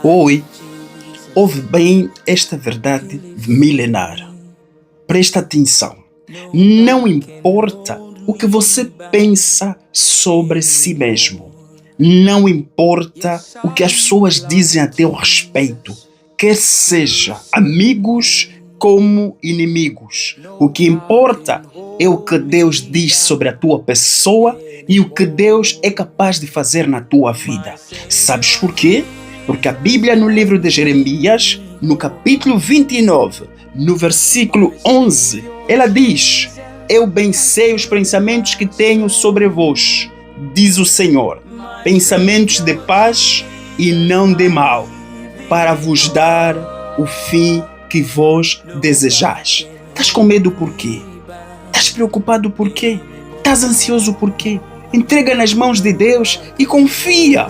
Oi, ouve bem esta verdade milenar. Presta atenção. Não importa o que você pensa sobre si mesmo. Não importa o que as pessoas dizem a teu respeito, quer seja amigos como inimigos. O que importa é o que Deus diz sobre a tua pessoa e o que Deus é capaz de fazer na tua vida. Sabes por quê? Porque a Bíblia, no livro de Jeremias, no capítulo 29, no versículo 11, ela diz: Eu bem sei os pensamentos que tenho sobre vós, diz o Senhor, pensamentos de paz e não de mal, para vos dar o fim que vós desejais. Estás com medo por quê? Estás preocupado por quê? Estás ansioso por quê? Entrega nas mãos de Deus e confia.